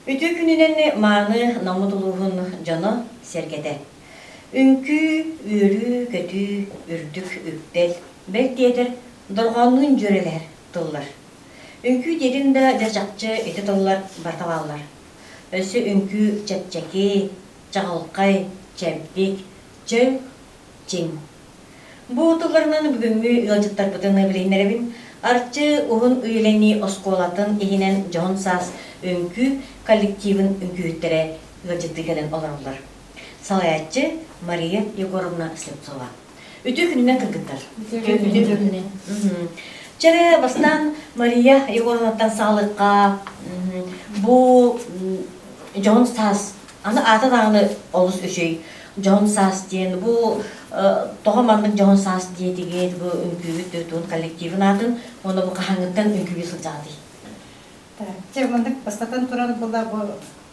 Ütü gününen mağını namuduluğun canı sergede. Ünkü, ürü, kötü, ürdük, üptel, beltiyedir, dorğanın jöreler, tıllar. Ünkü derinde dercakçı eti tıllar, bartavallar. Ösü ünkü çepçeki, çağılkay, çempik, çöl, çin. Bu tıllarının bugünkü yolcutlar bıdığını bileyinlerin, artçı uğun üyeleni oskolatın ihinen John Sass ünkü kollektivin ünküyüttere yolcutlu gelen olurlar. Salayatçı Maria Yegorovna Slепцова. Ütü gününden kırgıtlar. Ütü gününden. Çere bastan Maria Yegorovna'dan sağlıkka bu John Sass anı ata dağını olus üçey. John Sass diyen bu toğamanlık John Sass diye diye bu ünküyüt dötün kollektivin adın onu bu kahangıttan ünküyü sılcadı. Çevmandık bastatan turan bula bu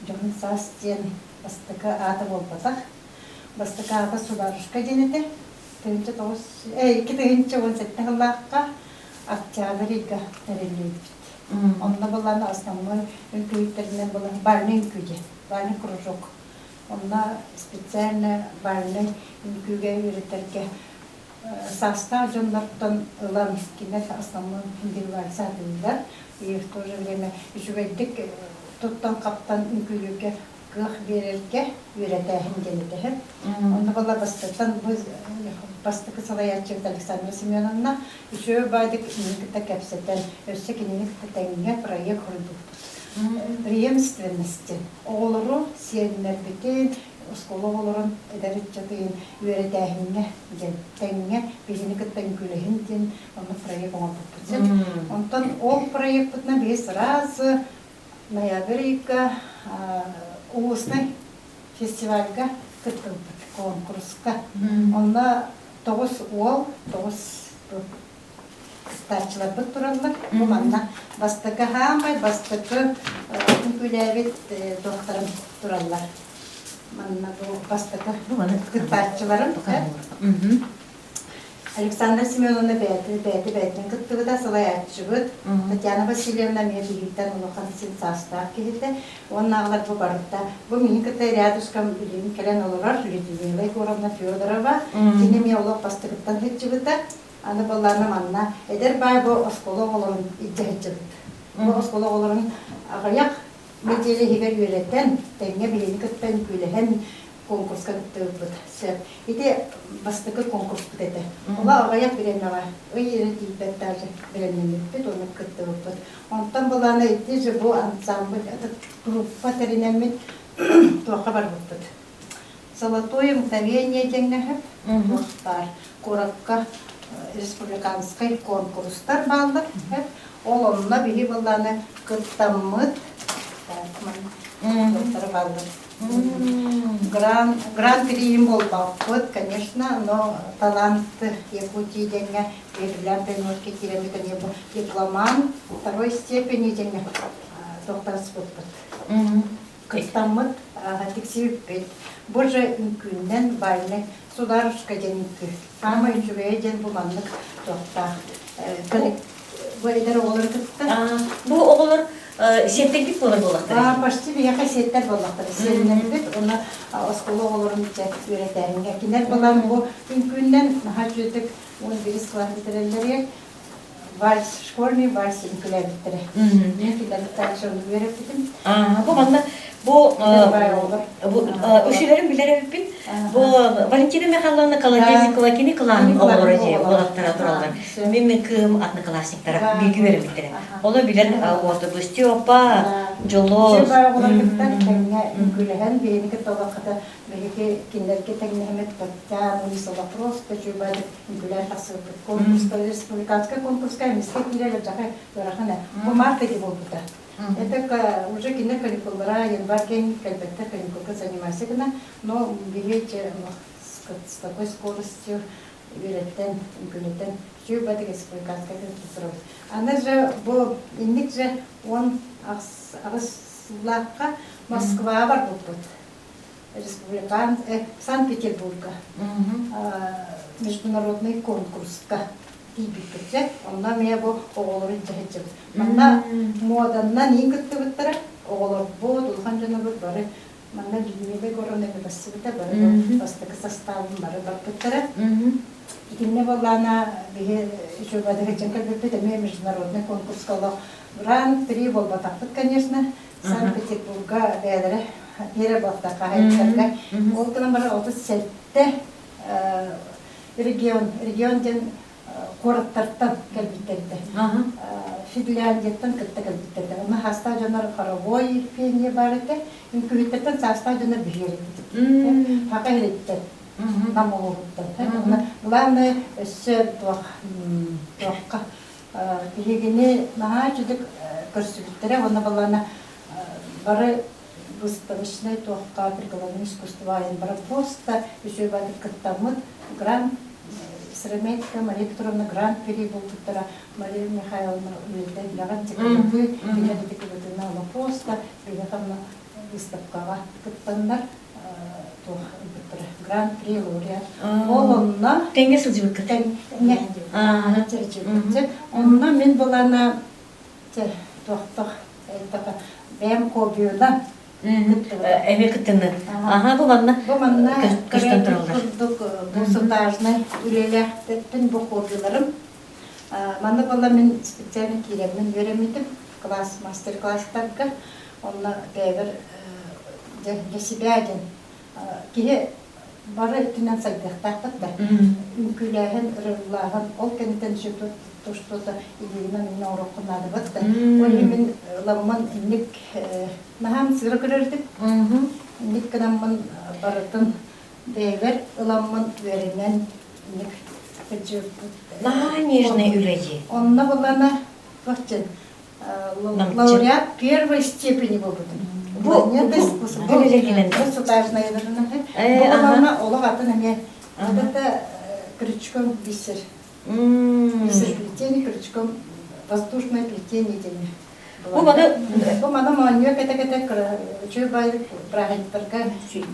John Sass diyen bastıkı adı olmasak. Bastıkı adı sularışka denedi. Tığınca 2017 yıllarca Октябрьга терелейді. Онда боланы основной үnküyütlerinden болан бальный үnküyü, бальный кружок. Онда специально бальный үnküyüge üreterke состав жонлардан ылан кинет основной индивидуализатылар. И в то же время жүгелдік туттан каптан үnküyüge кых берерге üretәһин денедер. Онда бола бастыктан біз бастыкы салаятчыбыт Александра Семеновна еще бадык инкита кепсетен өссө кининикта теңге проект курдук. Преемственности. Оолору сиеннер битин оскола олорун эдеритчатыйын үеретәһинне ден теңге бизиникиттен күлехин ден оны проект оңоппутсен. Онтон ол проектна без сразу ноябрьга устный фестивальга кыттылбыт конкурска. Онда 9 ол, 9 старчылар бұт тұралар. Бұманна бастықы хамай, бастықы күләбет доқтарым тұралар. Манна бұл бастықы кыттарчыларым. Александра Семеновна бәті кыттығы да солай атшыбыт. Татьяна Васильевна мен билеттен ұлыған сенсастар келді. Оның ағылар бұл барытта. Бұл менің кітті рядышкам білейін кәлен олырар. Людмила Егоровна Федорова. Кені мен олық бастығыттан хетчібіті. Аны боларына манна. Әдер бай бұл осколы олырын идде хетчібіті. Бұл осколы олырын ағаяқ метелі хегер үйреттен. Тәңе білейін кіттен күйліген конкурска кыттыбыт. Ити бастыкы конкурс бітеді. Ола ағаяқ береннава. Өйері дейбет даже береннемеппет, оны кыттыбыт. Онтан боланы ити же бұл ансамбль, группа теринемет туаққа бар бұтты. Золотое мгновение деңнәхіп, мұхтар, коракка республиканскай конкурстар балды. Ол онына бігі боланы кыттамыт, доктары балды. Гран-приим был поход, конечно, но талант Якутии деньги перегляд немножко керамика не был. Дипломан второй степени деньги докторский опыт. Кыстамыт тексибит бет. Боже күннен байлы сударышка деньги. Самый жүвей ден буманлык доктор. Bu eder oğulları kıttı. Bu oğullar setteklik olur bolaqtır. Почти бияқа сеттер болақтыр. Сеннербет, оны осколы оғылырын үйретәрінге. Кинер болан бұл үмкүннен наға жөтік 11 класс бітірелері вальс, школьный вальс үмкілер бітірі. Мен кинер бітірі оны үйреп бітім. Bu banda bu üşülerin bilerek bin bu Valentina Mihailovna Kolodeznikova kini kılan oğulları diye bolaqtara durallar. Мен kım adlı klasniktara bilgi verim bitire. Ola bilir otobüs Styopa, Jolo. Şöyle oğulları gitten kenge ünkülehen beyni ki tolaqada belki kinlerke tegnemet batyan uysa вопрос, şöyle ünküler tasıp konkurska республиканская конкурска миске килелер жақай yoraqana. Bu marta gibi oldu da. Это уже кино каникулара, январь кальбетта каникулка занимайся, но беречь с такой скоростью вереттен, импунитен, чью бадик республиканская конкурсировать. Она же, инник же, он Аслака, Москва бар был республикан, Санкт-Петербурга, международный конкурс. Тибиккет, онна мен бұл оғылырын жахетчіп. Манна моданна нең күтті бұттыры, оғылыр бұл улухан жана бут бары манна билмебе горон эме бассыбыта бары бастыгы составын бары барпыттара. Итинне боллана бие жобада хеченкал беппет эме международный конкурс кала гран-при болбатакпыт, конечно, Санкт-Петербурга бәдере ере бакта кайттарга. Ол кынан бары 37 регион ден кораттардан келбиттерди. Финляндиядан кытта келбиттерди. Аны хаста жанар Каравой пенье бар эке. Инкубиттен саста жанар бижерди. Хака хелеттер. Намолуттан. Главное өссө туакка бигене наа жудук көрсүбүттере. Аны балана бары выставочный туакка прикладное искусство айн бары просто еще бады кыттамыт гран Среметка, Мария Петровна гран-при болдуттара, Мария Михайловна үйелден ляган текелебі, биледі текелебі нала поста, билетамна выставкаға кыттандар, гран-при лауреат. Олонна... Тенге сылжы бүкір? Тенге. Онна мен болана туақтық бәм кобиона Эме кыттыны. Бу манна кыштан тұралдар. Бұл сондажны үлеләқтен бұл кобиларым. Маны бала мен специальный керемін өремедім. Мастер-класстарға. Онна бәйбір для себя один. Кеге бары түнен сагдықтақпыт да. Үмкіләхін, ұрылағын, ол кәнеттен жүпіт то что-то идеяна меня уроку надо вот да. Оли мен ламман ник нахам сыра көрөрдүк. Ник канамман баратын бейлер ламман веренен ник кыжып. Наха нежный үлеji. Онна булана вахтен лауреат первой степени болду. Бу гөлелегенен государственная ядерная. Олағатын әме это крючком бисер. Бисер плетение крючком воздушное плетение дене. Бу мана манья кете чөбай брахиттарга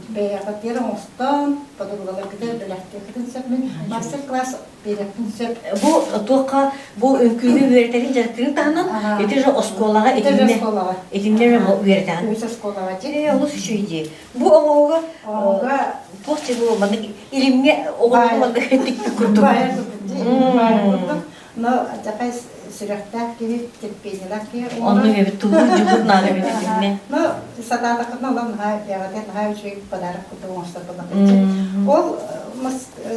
бәяга первый остан подобалар кете беләктән сәпмен мастер-класс берәптен сәп. Бу тока бу өңкүбе бертерин жаркын тахнан эти же осколага этимлер берден. Үз осколага же олус шүйди. Бу оңога после бу мана илимге огонга тик күрдү. Но такая сюрехтак gibi терпениелак gibi. Onu evet tuğur cubur nare bedine. No sada takna lan hay yagatен hay şey подарок купил он что было. Ол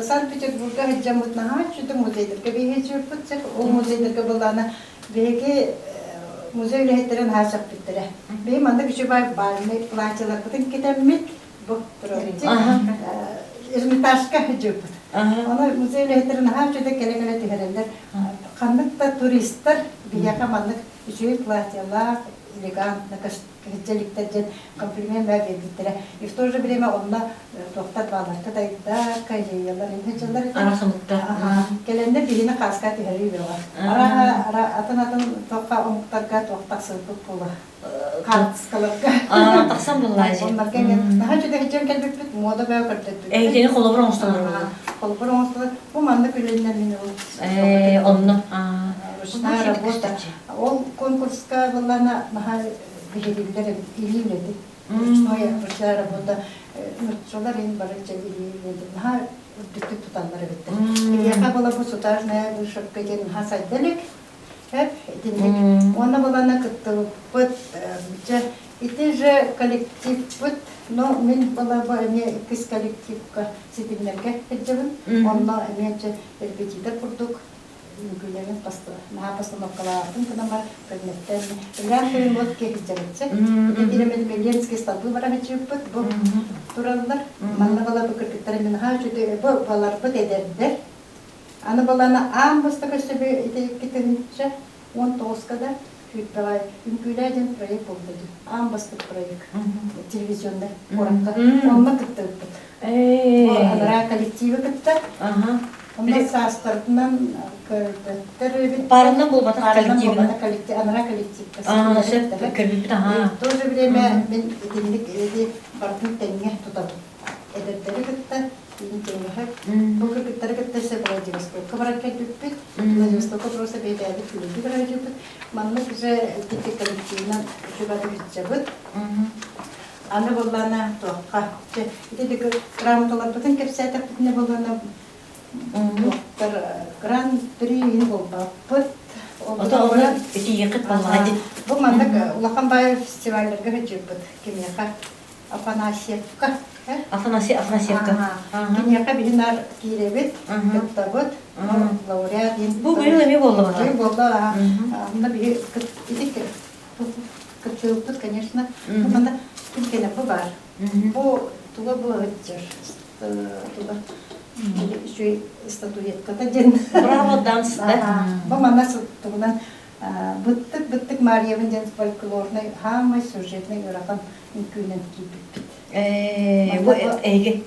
Санкт-Петербурга хеджамут на hay чуды музейдерге бейхечи путсек ол музейдерге булана беги музейле хеттерен хасап биттере. Бей манда кичи бай бальный платьялар бутын кетеммит бу турар. Эрмитажга хеджеп. Она музейле хеттерен hay чуды келе-келе тигерендер. Қандықта туристер бияқа мандық үші платьялар, элегантны, кәжеліктерден комплимент бәбелдіктері. И в то же время онна тоқтат баларты дайда, кәжеялар, инхеджалар. Арасымықта. Келенде біріні қасқа тігері беуар. Атын тоққа оңықтарға тоқтақ сылпық болы. Қартысқаларға. Тақсан болай же. Онларға ген. Наға жүді хеджен кәлбіп бүт, мода бәу кірдік. Әйтені қолыбыр оңысталар. Қолыбыр оңысталар. Бұл мандық үлінен мені ол. Онны. Ручная работа. Ол конкурска была на бигелилер илиледи. Ручная работа. Нурчолар ин барыча илиледи. Наха үттүктү тутанлар битти. Яка была государственная вышивка ген хасайделик. Хеп динлик. Она была на вот и же коллектив вот, но мен была бы не кис коллективка сидимлерге хеджебин. Онна эмече репетитор курдук. Гүлерин постановкаларын тынамар предметтерин. Лямпын вот кехиджеритсе. Идиремен Меленский столбы барамечиппыт. Бу туралдар. Манна бала бу кирпиттерин хажуде бу балар бу дедердер. Аны баланы амбастыгы себе кетенче 19-када Хүйтбалай үмкүләден проект болды. Амбастык проект. Телевизионда оrakka. Онна кытты өттүк. Анара коллективі кытты. Онда састыртынан көрбеттер. Парынан болбата коллективін. Анара коллективка. Сөп көрбеппін. В то же время мен единлік бардың тәңе тұтады. Эдердері кытты. интеллигент. Бог кыттар кытта сепаративство. Кабаракка дүппит. Владивостока просто бейдәди күлү бирәҗүп. Манны бизе типик коллективна жубады битҗабыт. Аны боллана тоққа. Итедик грамоталар бүтән кепсәтә бүтән боллана. Гран-при болбаппыт. Ото ити якыт баллади. Бу мандак Улаханбай фестивальдерге һәҗибет. Кимияка Афанасьевка. Афанасьевка. Кимияка бинар киребет. Кыттабыт. Лауреат. Бу быйыл эме болду бага. Быйыл болду. Анда би итик. Кыттабыт, конечно. Манда кене бу бар. Бу туга бу һәҗҗер. Туга еще статуэтка ден. Браво данс, да? Бу манас тугдан быттык Марьевен ден фольклорный хамы сюжетный уракан күнен кипит. Бу эге.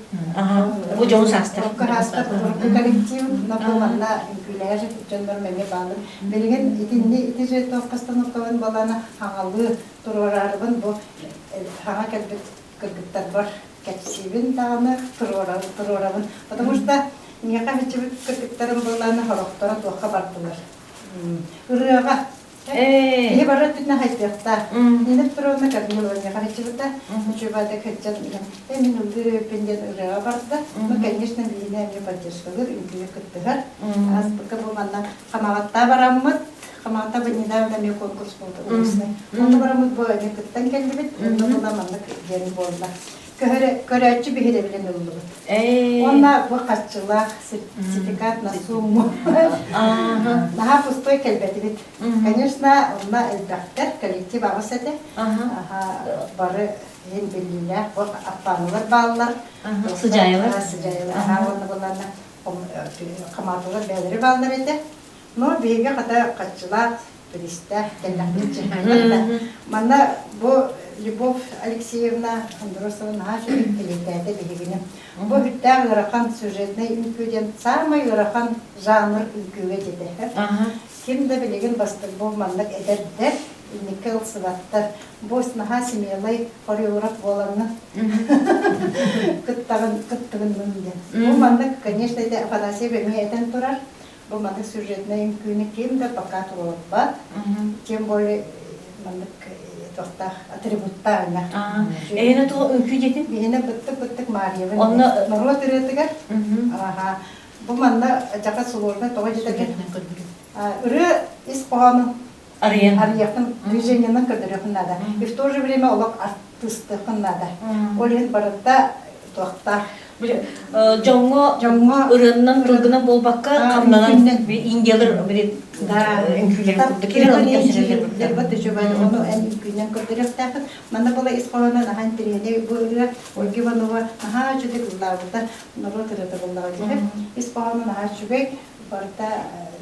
Бу жон састыр. Каста коллектив на команда күләҗе җандар менә баны. Белген итиже постановкадан баланы хаңалы турарарбын бу хаңа кәлбет кыргыттар бар. Кәпсибин тағаны тұрорабын. Потому что мне кажется, кыргыттарын баланы хорохтора туаққа бардылар. Үріға. Не барат бітна хайпияқта. Неніп тұрауына кәбінер мне кажется, жүбады кәтчен. Мен үлгірі пенден үріға барды. Ну, конечно, бейіне әме поддержкалар, үлгірі күттігар. Аз бұқы болманна қамағатта барамыд. Қамағатта бұл недавно мен конкурс болды. Онда барамыд бұл әме күттен келді бет. Онда бұламанлық дені болды. Көрәтчі бігеде білен ұлығы. Онна бұл қатшылақ, сертификат на сумму. Наға пустой кәлбәті бет. Конечно, онна әлбәқтер коллектив ағыс әді. Бары ен білілер, бұл аппанылар балылар. Сыжайылар. Сыжайылар. Онна бұларына қаматылар бәлері балылар әді. Но бейге қата қатшылақ, туристер, кәлбәті жығайлар. Мана бұл Любовь Алексеевна Андросова наша интеллигенция бегине. Бу биттер ырахан сюжетный үнкүден самый ырахан жанр үнкүгө жете. Кимде билеген бастык бу мандык эдердер, инекел сыбаттар. Бу снаха семьялай хореограф боланы. Кыттагын мынде. Бу мандык, конечно, это Афанасьев эмиетен турар. Бу мандык сюжетный үнкүнү кимде пока турат. Тем более мандык тоқтақ атрибуттарына. Эйне то үнкү жетин? Эйне быттык Марьевен. Онны нұрла түретігер. Бұл манна жақа сұлуырына тоға жетеген. Үрі ис қоғаның арияқтың движениянын көрдіріқін нада. И в то же время олақ артыстықын нада. Олен барытта тоқтақ. Жоңго ырыннан кылгына болбакка камнанан индиялар бирет үнкүлер курду кирилер бат жобаны оны эн үнкүнен көрдөрөктакы манда бола исхолана нахан тирене буга Ольга Иванова наха жуде кулларда норот рета боллага дип исхолана наха жубек барта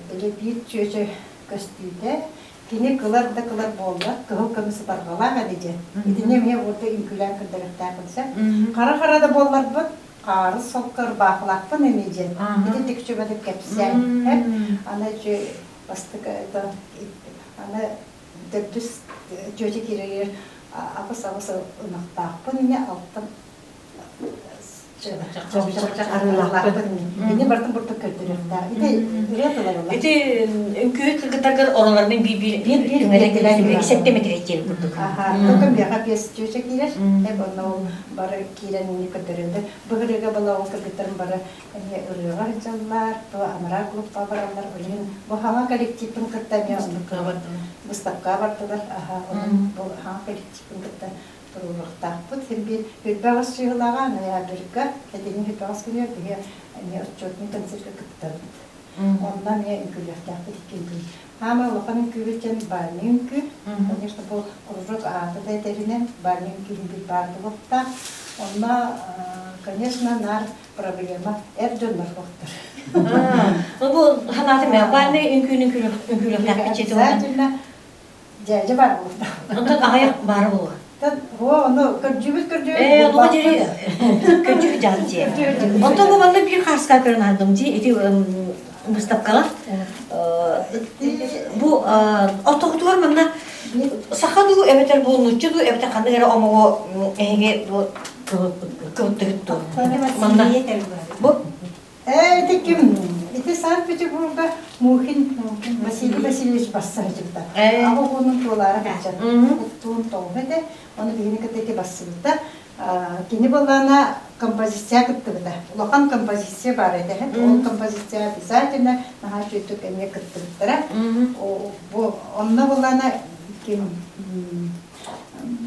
беле бит чөчө көстүдө кини кылар болла кыл кымсы баргала гадеже итине ме орта үнкүлен көрдөрөктакы кара-карада боллар бут Қары соққыр бақылақпын емеде. Еді текші бәдіп кәпсән. Ана жö бастық ана дөптіс жөте керегер апыс-апыс ұнақтақпын. Ене алттым Ені бартын бұрты көрдіректі. Еді үмкүйет кілгітарғыр оралармен бір сәптеме керектері бұрдық. Тоқым бияға пес жөше кереш. Әп оны ол бары керен не көрдірілді. Бұғырыға бала ол кілгітарын бары үріға жаллар, амыра клубқа баралар. Бұл хама коллективін күрттәме Мұстапқа бардылар. Бұл хама коллективін күрттәме. Тұрулықтақпыт, бір үлбәғыз шығылаған, біргі, кәдеген үлбәғыз көрер, біге отчетный концертқа күттірді. Ондан үнкіліктақпыт екен күн. Хама ұлықын үнкіліктен бәрні үнкі. Конечно, бұл құржық аты да етеріне бәрні үнкілін бір барды бұқта. Онда, конечно, нар проблема әрдөнлер бұқтыр. Бұл ханаты мен бәрні үнкіліктақпыт жеті олды? Жәжі бар бұқта. Ондан ағаяқ бары болу. Оны көрджүбіт Оға жері көрджүбіт жағы же. Онда бұғанда бір қарсыға көрін ардым же, еті мұстапқалар. Бұл отоғытуар мұнда сақаду әбетер бұл нүтчіду әбетер қандығары омығы әйге кыттыгытту. Манна. Манна. Бу Это кем? Это Санкт-Петербурга Мухин Василий Васильевич Бассарчевда. А он тулара кача. Тун толбеде, он бигине катеке бассылда. Кини болана композиция кыттыгда. Улахан композиция бар эде. Ол композиция обязательно наха чөтүк эме кыттыгдара. Бу онна болана ким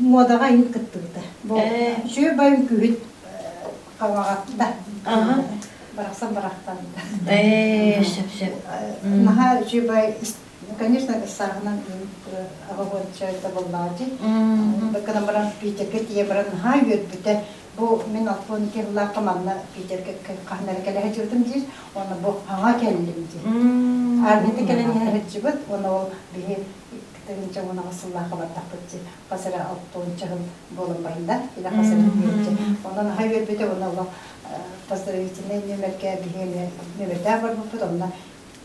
модага ин кыттыгда. Бу шүй байын күһүт кавагатта. Барахсан барахтан. Сеп. Наха жибай, конечно, сагнан агавон чайда боллади. Бакана баран питерге тие баран наха йөтбүтэ. Бу мен алфон келла каманна питерге кахнар келе жүрдүм дир. Оны бу ага келдим дир. Арбите келен хеджибет, оны бие тегинче оны асыллага баттакпытчы. Касара алтон чагын болонбайында, ила касара бирче. Оны наха йөтбүтэ оны поздравительные номерки бигеме номерда бар бу потомна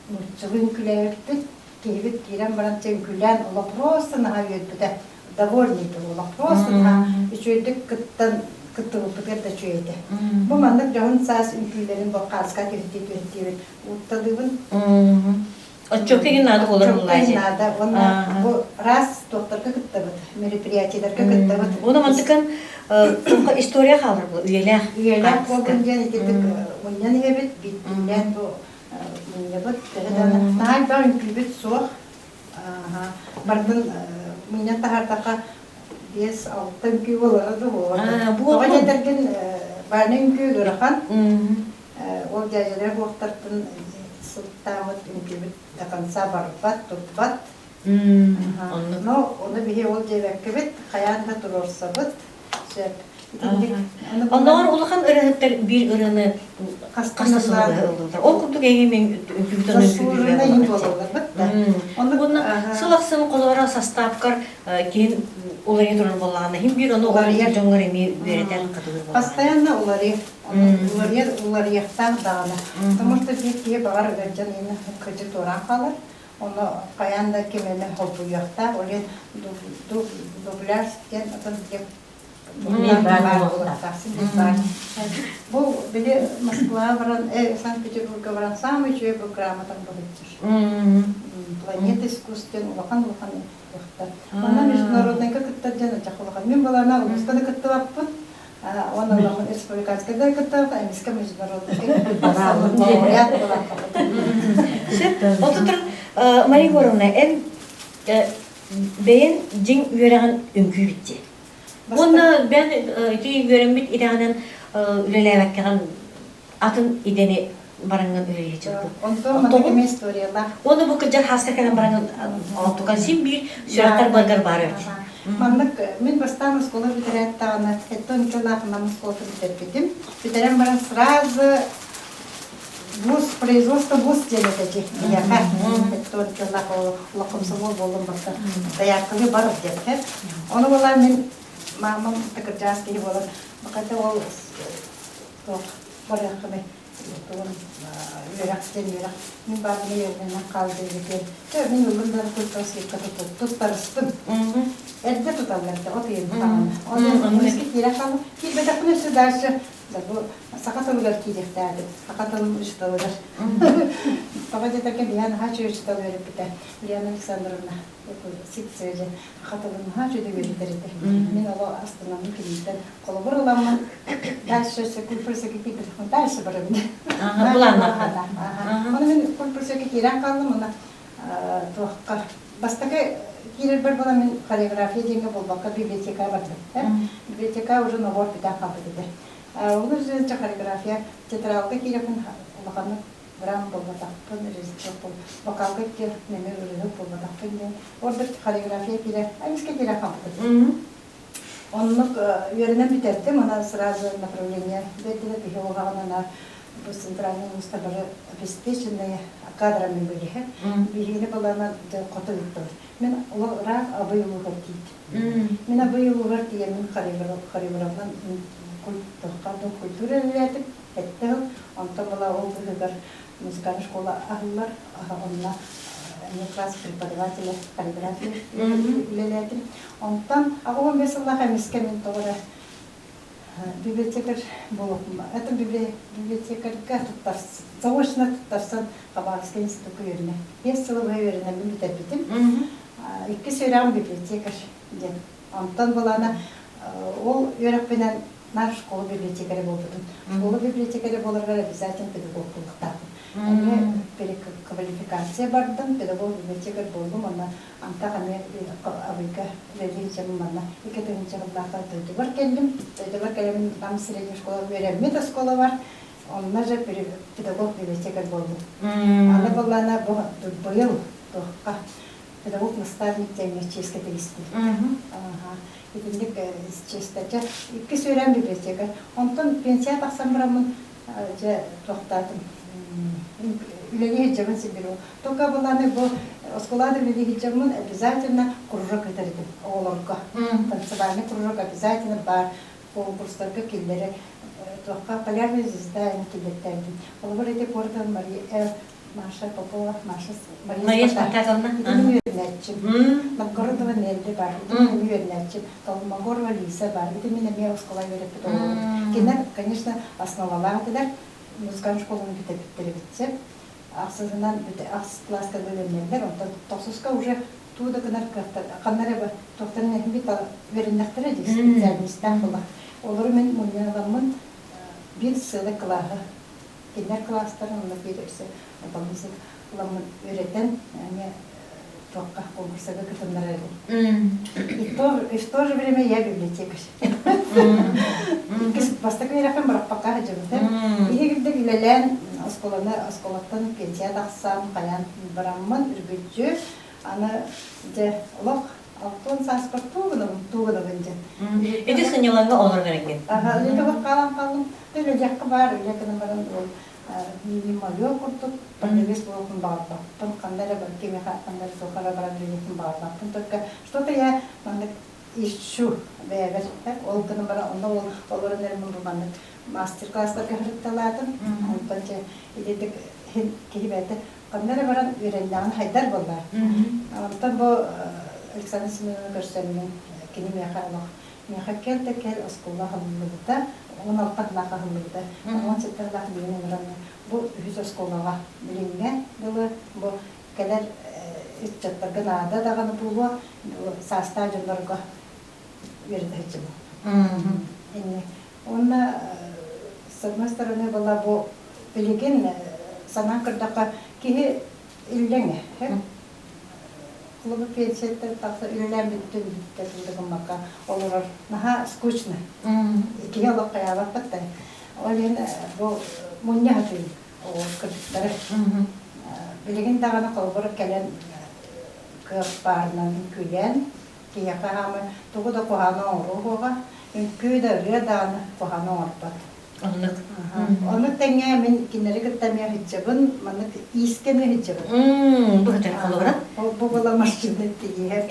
мучугун күләйт кибит кирен баран тен күлән ола просто на хавет бите довольный ола просто на ичөйдик кыттан кытты бупетта чөйдө бу манда жон сас үкүлөрүн бу каска кетти уттадыбын Отчёкеген надо олар надо он бу раз докторга кыттыбыт мероприятиелерге кыттыбыт Оны мантыкан история халыр бу үеле. Üyeler kolundan itedik, ondan evet bittiğinden bu minnebat kadar nahi ben kübet soğuk, bardın minnet tahartaka 5-6 kübet olardı bu. Bu kadar derken barının kübet orakan, o geceler vaktartın sultanat kübet takansa barbat tutbat. Onu bir ol cevap kübet kayanda durursa bit. Ondan улахан ырыһыттар бир ырыны кастасылар. Ол курдук эген үкүтөн Онда сылаксын колора составкар кен олар туран боллагана хим бир аны олар жоңгар эми беретен катылыр болар. Постоянно улар яктан дагана. Потому что бир бар гәҗән инде кыҗы туран калыр. Оны каянда кемене хобу якта, олен дубляж кен атан Bu bile Moskva varan, Санкт-Петербурга varan самый чуй программа там будет. Планета искусствен, улахан яхта. Она международная как это дена чахулахан. Мен была на Москве как это лаппут. Он улахан республиканская да как это, а миска международная. Я была. Вот тут Мария Егоровна, бен дин үйрәгән үңкү битте. Оны ben görünmüt idanın ülelevekkeğin atın ideni barangın üleye çıktı. Onu bu kıcar hastakenen barangın altıkan sin bir süratlar bargar barır. Manlık, min bastan skola bitiret tağına, etton kılağına skola bitirettim. Bitiren barang сразу производство бус делетечи. Я etton kılağına laqımsımol bolum bakta. Dayakılı barır derken. Onu bolar min Мама такарджаски была, пока-то ол порядками, он верахтен. Мен барны ернен қалды екен. Мен үлгіндар көтөске катып туттарыстым. Эдде туталарды, от ен тағаны. Оны өске кире қалым. Кирбедақын өсі дальше. Bu sakatlılar kiyeceklerdi. Sakatlılar ustalılar. Baba dedirken bir yana haçı ustalı verip bir de. Liana Aleksandrovna siktirece. Sakatlılar haçı da verirdi. Ben o aslında mümkünlükten kolabor olamam. Derse kulpursa ki bir derse barımda. Bulanlar. Onu ben kulpursa ki kiren kaldım ona. Tuhakka. Bastaki kirer bir bana ben koreografiya denge bulmakka biblioteka vardı. Biblioteka уже новор пита kapıdı. Olur üzerinde koreografiya teatralda kirepin bakanı dram bulmatakpın, rejissör bul. Bakalga kir neme ürünü bulmatakpın. Orada koreografiya kire, ayıska kire kapıdı. Onluk yerinden biterdim, ona сразу направление. Belki de bir oğlanına bu центральный мустабары обеспеченные кадрами были. Бигине балана коты виттор. Мен олар абый улугар тиит. Мен абый улугар тием мен коreografдан культурный культуралетип этте. Онтон бала ол бүгөр музыкальный школа ахлар, онна не класс преподаватели коreografии лелетип. Онтон агым меселла хамиске мен тогора библиотекарь болып. Это библиотекарьга туттарс. Заочно туттарсан Хабаровский институтка үйріне. 5 жыл үйріне мен бітірбедім. 2 сөйлем библиотекарь ден. Антон балана ол үйрекпенен нар школа библиотекарь болдым. Школа библиотекарь болырға обязательно педагог болдықтапын. Аны переквалификация бардым, педагог библиотекарь болдым. Ана антақ аны абыйка религиям мана. 2000 жылдарға тойдыбар келдім. Тойдыбар келемін там средняя школа беремет школа бар. Онна же педагог библиотекарь болдым. Аны балана быйыл тоққа педагог наставник технической тегисти. Итинник честача 2 сөйлем библиотекарь. Онтон пенсия тақсам барамын же тоқтадым. Үлелі хиджабын сибиру. Только баланы бұл осколады үлелі хиджабын обязательно кружок өтердім. Оларға. Танцевальный кружок обязательно бар. Конкурстарға келдері. Тоққа полярный звезда келдеттердім. Олар еті көрдім Маша Попова, Мария Спартаковна. Итini yönetçim. Magorova Nelli var. Итini yönetçim. Magorova Лиса var. Это меня меня школа верит. Кино, конечно, основала kadar музыкальную школу бітірбітсе. Ақсызынан ақсыз класска бөлімдер. Онда тоқсызға уже туда kadar қанары тоқтарын бит вереннақтыры специалисттен была. Олар мен мұнияламын bir сылы клаға. Кинер класстарын оны берірсе. Полностью ламын öğreten yani тоққа конкурсага кытымдар еді. И в то же время я библиотекарь. Бастакы ерақын бірақ баққа жымды. Егерде билелен осколаттан пенсия тақсам, қаян барамын, үргітжі. Аны де лоқ алтын саспар туғынығын жен. Эти сынеланға олар керекен. Лекі бір қалам. Өлі жаққы бар, лекінің барын ол. Мималё куртук, поднялись волком барбаппын, қандары бар, кемеха қандары сухара баран жүретін барбаппын. Только что-то я ищу, бәйбір, ол күні бара, онда оларын әрмін бұлманды мастер-класстарға хүрітталадым. Ондан же, едедік кейбәті, қандары баран үйрендіғын хайдар болар. Ондан бұл Александр Семеновна көрсенмен, кені меха келді, кел осколла қылылығыда, 16 лақа хыллыгда, 17 лақа билinen оранна. Бу үз осколага билинген булы, бу кадер үччаттарга нада даганы булу, саста жонлорго бердечи бу. Онна с одной стороны была бу билеген санан кырдака кихи илленге. Клубы пенсияттар тақса үйлен біттен мақа олар наха скучно. Икеге олақ қаялақ бітті. Ол енді бұл мұнне хатын ол кірдіктері. Білеген дағаны қолбыры кәлен күйіп барынан күйлен. Кейеқа хамы тұғы да қоғаны оңыру үңкүй да үрге дағаны қоғаны оңырпады. Оны тәңе мен кинері кіттәме хиджабын, маны искеме хиджабын. Бұл хатар қолы бұра? Бұл бола машинды тегеге.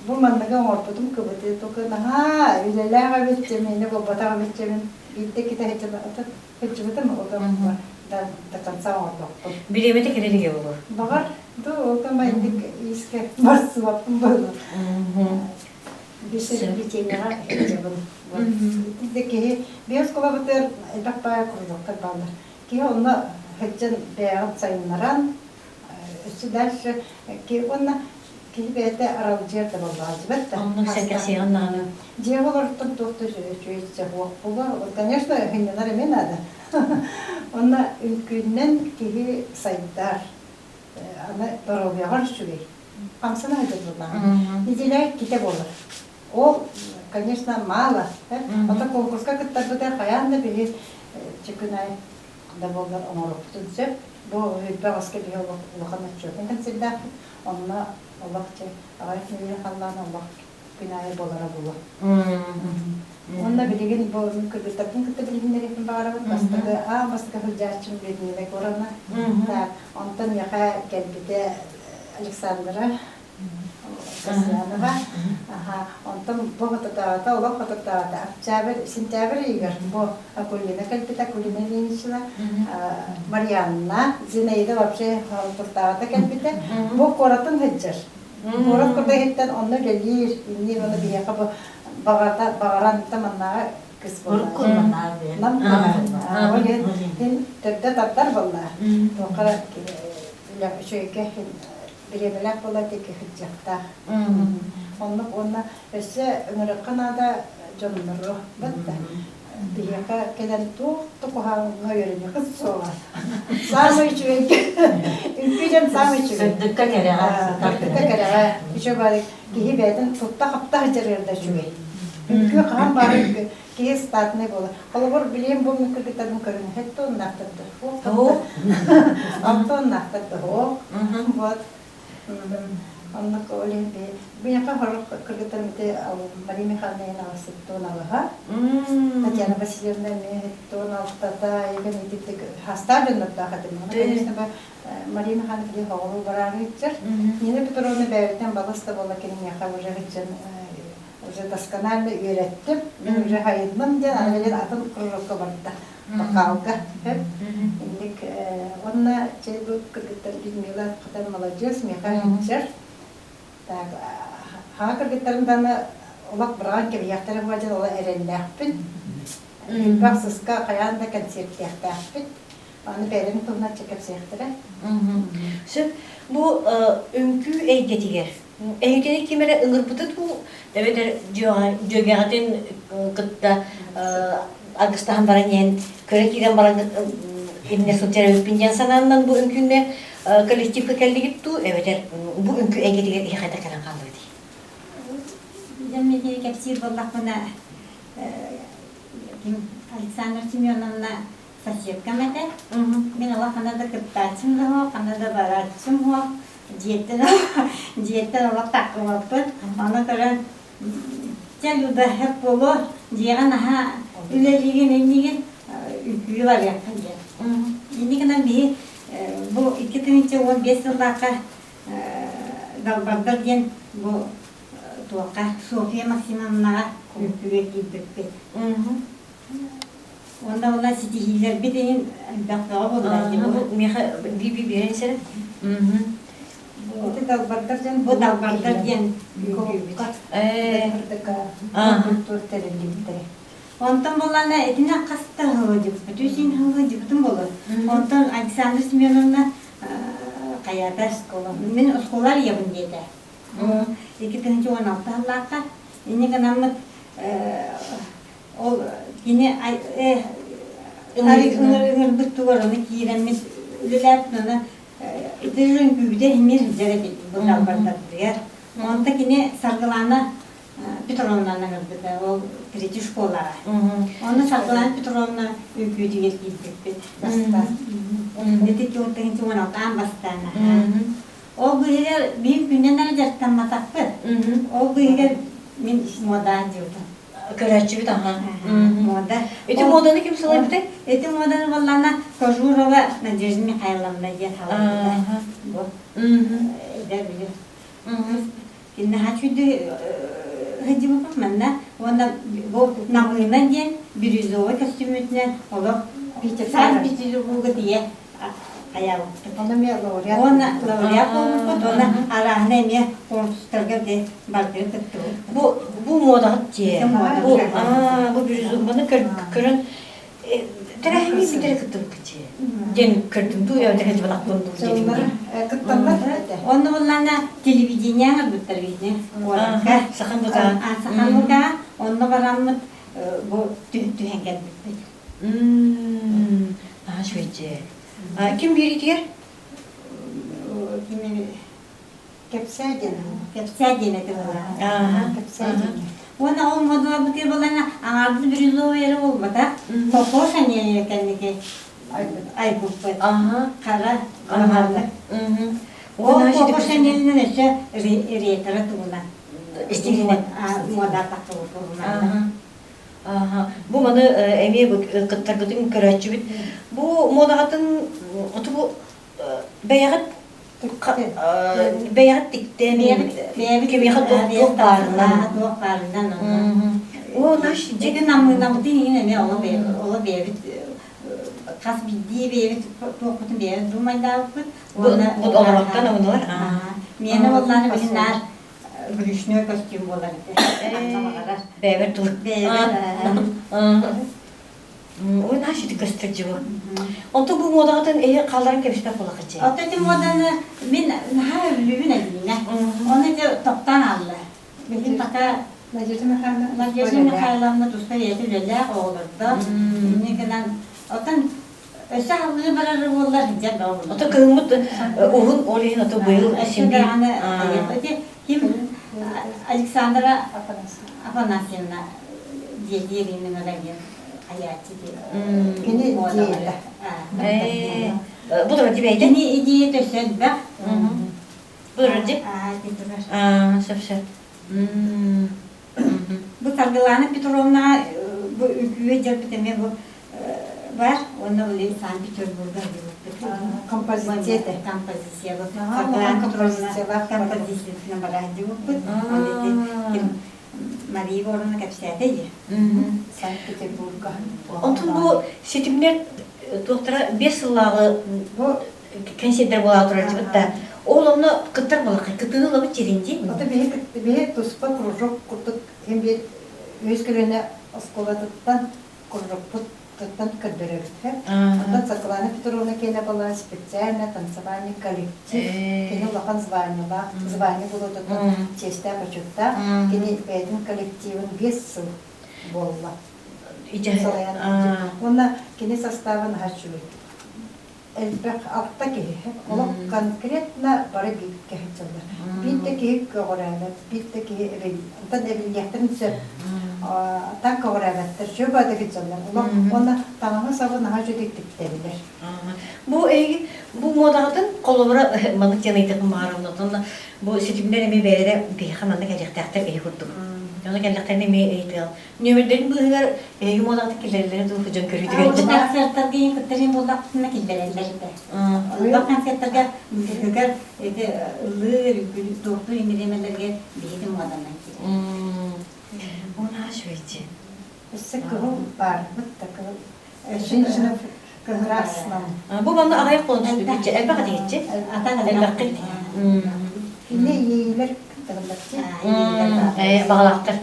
Бұл манныға оңырпыдым көбіті. Тоқы наға үйлеләға бетчемені, бұл батаға бетчемен. Бетте кеті хиджабыдым, оған да конца оңырпыдым. Билеметі кереліге болу? Бағар, оған майындық иске барсы бапым болу. Бесер битенеға хиджабын. Декеһи биоскола бутер элбакпая курдуктар балдар. Ки онна хеджен беягат сайыннаран үсі дальше ки онна ки бете арал жерде болбаажы бетте. Онна сәкәсеғын нағаны. Жеғолар тоқты жүйетсе хуақ бұлар. Конечно, хинненар емен ады. Онна үлкіннен кихи сайдар. Аны баровияғар шүгей. Қамсына хеджет болбаған. Неделя ките болар. Ол, конечно, мало. Ота конкурска кыттарбыдар хаянда били чекунай да болдар онорок түнсөп, бу үйтбагаске били улахан отчетын консельда, онна олакче агайфнили халлана олак күнайы болара була. Онна билеген бу кыргызтардын кытта билгендерин баарабын, бастыга хылжачым билгенелек орана. Онтон яка келбиде Александра Касьянова. Онтон бу фототаата, олак фототаата. Сентябрь игр. Бу Акулина кальпита, Акулина Ильинична, Марьянна, Зинаида вообще фототаата кальпита. Бу коратын хеджер. Корат корда хеттен онны гелир, инни оны бияка бу Bağıran tamannağı kız Uruk bunlar. kullanlar diye. Nam Aha. öyle tövde tatlar bunlar. Tokara şöyle birebirler bola teki hıcakta. Onunla esse ıngırıkkana canları batta. Diyaka keden tukuha ngayırını kız soğan. Sağmı içmek. Ülkücem sağmı içmek. Sıddıkka kere Taktıkta kere. İşe bari kihi beden tutta kapta hıcırırda şüvey. Ülkü kan bari kihi start ne bola. Kalabur bileyim bu mükürgütlerin körünü. Hette onun naktadı. Oh. Altta onun naktadı. Вот. Onunla öyle bir yaka horuk kırgıtlarım de Maria Mihайловна avsıttığın alaha. Tatyana Vasilyevna mehetton altta da yagan itip hasta dönüp daha dedim. Конечно, Maria Mihайловна bir havalı bararı içer. Yine bir torunu berden balasta bola kelim yaka уже için уже досконально öğrettim. Ben уже hayırdım diye öyle atın kırıkka barda. Bakalga hep. İndik onunla bu kırgıtlar bilmiyorlar kadar malacağız. Mihайловна içer. Так, хакыргыттарымдан олак бұрған кеби яқтары бажан ола әрелләқпін. Бақсызға қаянда концерт яқтақпын. Аны бәрін тұлына чекіп сияқтыры. Söp bu önkü eygetiger. Eygetiger kimere ıngırpıtıt bu evet jögeğatin kıtta agıstahan baran yen körekigen baran emne sotere öpincan sanandan bu önkünde kolektif kelli gittu evet bu önkü eygetiger ihayda kalan kaldı di. Demedi kapsir bollak bana Alexander Semyonovna Sasyetka mete. Ben Allah Kanada kıttaçım da ho, Kanada baratçım ho. Diyetten Allah takım yapıp, ona göre Çalıda hep bolu, diğer aha üleliğin emniğin ülküler yapınca. Şimdi kadar bir bu 2015 yıllarda dalbarda diyen bu tuğka Sofya Maksimum'na ülküye gittik. Onda onlar sitihiler bir deyin baktığa buldular. Bu miha bir birin sene. Bu dalbarda diyen Bu dalbarda diyen Ondan bolana etine kastı hıvıcık, bütün hıvıcıktım bolu. Ondan Alexander Semyonovna kayada skola. Ben oskolar yapın dedi. 2016 yıllarda yine kanamı o yine ıngır bıttıvarını kiremiş ülülertnana ıdırın güvde emir üzere bildim bu dalbarda diyor. Onda yine sargılana Petrovna'na gittik, o tretji şkolara. Onu sargılan Petrovna ülkücü gittik. Dedik ki orada hiç ona tam bastana. O bu yer büyük günden dertten mataklı. O bu yer min moda diyordum. Köraççı bir daha. Moda. Eti modanı kim salaydı de? Eti modanı vallana Kojurova Nadezhda Mikhailovna diye halı. Bu. Der biliyor. Şimdi haçüdü hadi bakmam da onda bu namlıyla diyen bir yüzüğü kostümüne olur. Sen bir yüzüğü diye ayağı. Onu mu yapıyor? Ona laureat olmuş, ona arahne mi konuşturga de bakıyor tuttu. Bu moda diye. Bu Bu bir yüzüm bana kırın. Terahimi bir tere kıttım kıçı. Jen kırdım tu ya tere balak bundu jedim. Kıttanlar Onu bunlarla televizyonya bu televizyon. Sahan bu da. Sahan bu da. Onu varamıt bu tühengen. Şöyle. Kim biri diğer? Kimi Kepsedin. Kepsedine de var. Kepsedin. Ona olmadı bu tür balana ağırdı bir yüzü yeri olmadı. Kokoşan yeri kendiki. Ay bu. Kara. O kokoşan yerine de riyetara tuğuna. İstikine. Moda takı oldu. Bu bana emeğe kıttar kıtım köraççı bit. Bu moda hatın bu beyaz dikten beyaz doktor barına. O naş Jadi namı değil ne ola bir kas bildiği bir tokutun bir dumayda bu olaraktan onlar. Mene vallahi bilinler gülüşnö kostüm bolar edi. Бәбер тур. Бәбер. Ой, наши ты костырчы bu. Онто bu modağın kaldırın kebişmek ola kaçı. Otodim modаны мен наха үлүбүн адина. Оны да токтан алды. Bizim taka Надежда Михайловна. Надежда Михайловна туста етилеле олурду. Негенен отан өсө алгы барар боллар деп болду. Ото кыгымыт угун олейин ото быйыл Şimdi симби. Kim Александра Афанасьевна диетирinin öyle hayatı diye. Yine diyeti. Bu da dibeydi. Yine diyet ösel bak. Buyurun cip. Şöp şöp. Bu Sargılana Petrovna bu ülküye cerpeteme bu var. Onda böyle San Petersburg'da bir Композиция. kompozisiya bu. Aha, Sargılana kompozisiya Petrovna var. kompozisiyasına bıraktı bu. Maria Gorona kapsaydı. Санкт-Петербурга. Ondan bu setimler doktora 5 yıllağı Bu konserler bola turacı da. Oğlumnu kıtır bola kıtını lavı çirinci. ata bir tuspа кружок курдук hem bir өзгөрөне осколатыттан кружок туттан кырдырып. Ондан Соколана Петровна кене была специально танцевальный коллектив. Кене улахан звание было тут честа почетта. Кене бәйдин коллективын 5 жыл болла. Онна кене составын хачуй. Элбек алта кеhe. Олар конкретно бары битке хачылар. Битте кеhe көрәләр, битте кеhe эбел. Онтан эбелияттын сөп. Так көрәләр. Шөбәдә хачылар. Олар онна таңы сабын хачудык диптелер. Bu modağın kolobra manık yanıydı mağaravnatında bu setimler emi bere bir hananda gelecekler iyi kurduk. Ona gelecekler emi eğitim. Nömerlerin bu kadar modağın killerleri de hocam körüydü. Bu konsertler giyin kıtırın bulaklarına killerlerdi. Bu konsertler müzikler ılır doktor indiremelerge bizim modandan ki. Ona şöyle. Üsse kıhım var. Mutlaka. Женщина красна. Bu bana ayak konuştu. Elbette hadi geçecek. Elbette. Yine iyiler kıtırlar. Bağlaktır.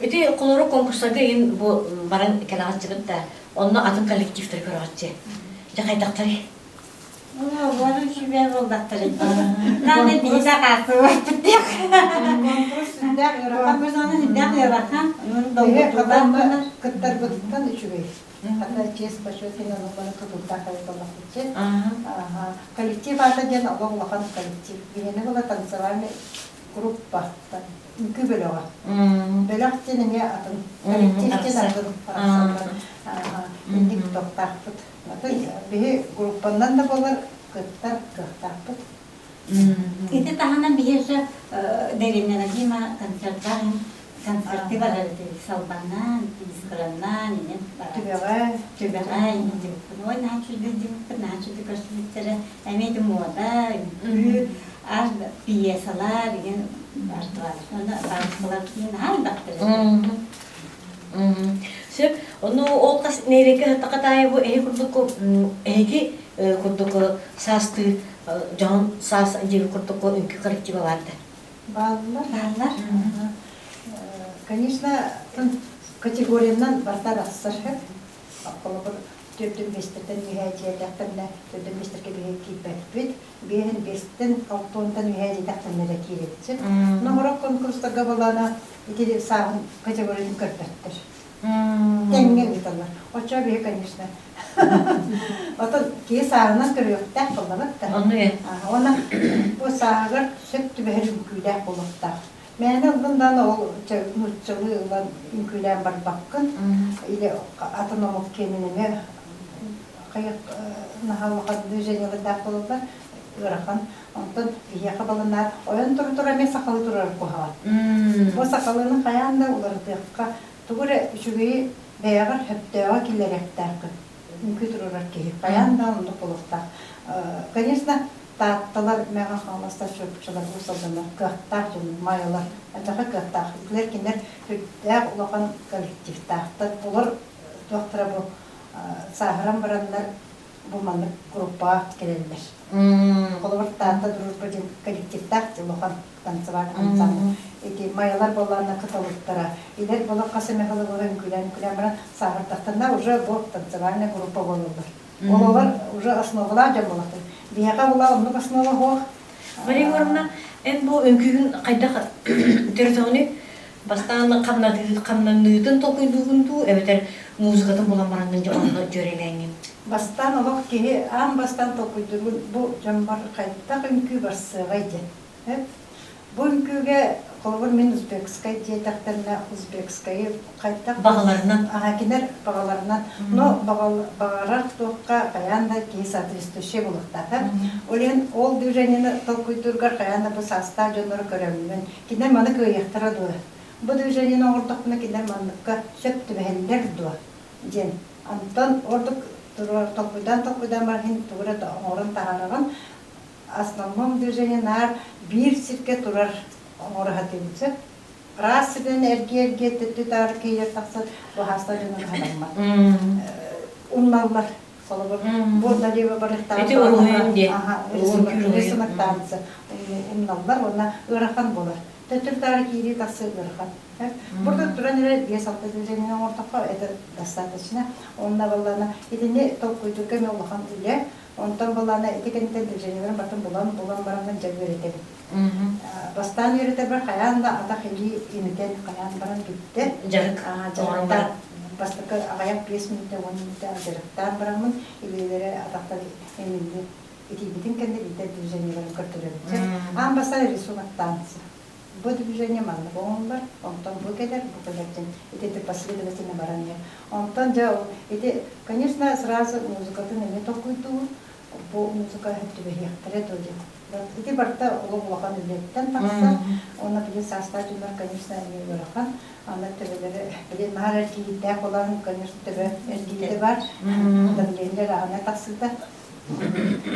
Öte koloro konkurslarda en bu baran kelahatçılık da onunla atın kolektifleri körühatçı. Jakaydaktari. Varın şüphe oldaktırın. Nane bir dakikası var. Biz onu sindak yarakan. Kıtır bıtıktan üçüvey. Hatta çiz başörtüyle onu tutup takayıtılmak için. Kolektif atacan Allah'ın kolektif. Yine bu tansivalli grup baktı. Mümkün böyle var. Böyle akçenin ya atın. Kolektiften atın. İndik doktaktık. Bir gruppandan da bolar kıttar kıhtaktık. Itu tahanan biasa derinnya lagi mah konserti var dari Salbanan, di sekolahan ini. Tübera ini jemput. Oh nah sudah jemput, nah sudah kasih ini itu moda, ada piyesalar, gitu. Sonra başkalar kiyen hal baktırıyor. Söp, onu o kas nereye takatay bu kurduk ki kurduk sastı can sas gibi kurduk ülke kolektifi vardı. Баллар. Конечно, категориядан бартар ассар хеп. Акылы бер төртүн бестерден mühacirlerden төртүн бестерге бие кипет. Биен бестен алтондан mühacirlerden киретчи. Ногора конкурстарга балана итили сагын категориядан көрпөттөр. Теңген биталар. Оча бие, конечно. Ото ки сагынан көрөктә кылдырып та. Она бу сагыр сөптү бер күйлә булыкта. Мен bundan ol mutçuluğundan ülkeden var bakın. İle atonomik kendine kayak nahallığa düzenli dağılılar. Irak'ın ondan bir kabalanlar oyun tur mes sakalı turar kuha. Bu sakalının kayanda ulardıkka tuğre şuyu beyagar hep deva killerektarkı. Mümkün turar ki kayanda onu bulukta. Конечно, Tattalar məğə xanastar çöpçülər, usaldılar, qıhtaq cümlə, mayalar, ətaqa qıhtaq. Ülklər hüddəq ulaqan kollektiv taxtır. Onlar doktora bu sahıran baranlar bu manlık grupa gelirler. Kolortatta durur bir kolektifler lokan tanıtlar ansambl. Eki mayalar bollarına kıtalıklara. İler bola kaseme halıların gülen bana sağırtaqtanda уже bu tanıtlarına grupa bolurlar. Олар уже основалар жа болот. Бияга була онлук основа хох. Вали горна эн бу өңкүгүн кайда терсөөнү бастан камнандыытын токуйдугунду эбетер музыкатын булан барангын жаманга жөрелеңин. Бастан олок ки ам бастан токуйдугун бу жамбар кайта өңкү барсыгайды. Бу өңкүгө колбор мен узбекская диетактарына узбекская кайта Багаларынан кинер багаларынан но багарак токка каянда ки соответствующий булуктар. Олен ол движениени толкуйдургар каянда бу состав жонор көрөмүн. Кинер маны кыяктара ду. Бу движениени ордокуна кинер маныкка сөптүбелер ду. Ден Антон ордук толкуйдан бархин тура да орун тагараган основном движение нар бир сирке турар орахатыбыца. Раз сирен эрге тетар кийер такса бу хаста жонор ханамма. Унналар солобор бу далева барыктар. Эти уруенде. Рисунак танцы. Унналар она ырахан болар. Тетиртар кири такса ырахан. Burada duran yer diye движение ortakta это достаточно. Онна балана идене толкуйдурга мелхан үле. Онтан балана этикенте движениелерин батын булан баранган жагыретем. Бастан йөрөтә бер хаянда ата хили инекен хаян баран китте. Жарык. Жарыктар. Бастыкы агаяк 5 минутта 10 минутта жарыктар барамын. Илелере атакта эминде. Итибитин кенде бите движениелерин көртөрөт. Ам бастан рисунок танцы. Bu движение манна болар, онтон бу кедер, бу кедерден. Это последовательно баранья. Онтон да, это, конечно, сразу музыкаты не токуйду, бу музыка хеттебе яктыре тоди. Это барта улуглаган үлеттен такса, оны биле состав-жунар, конечно, не ырахан. Аны төбелери, биле нара кийде болан, конечно, төбе эргиде бар. Дагелер аны таксыда.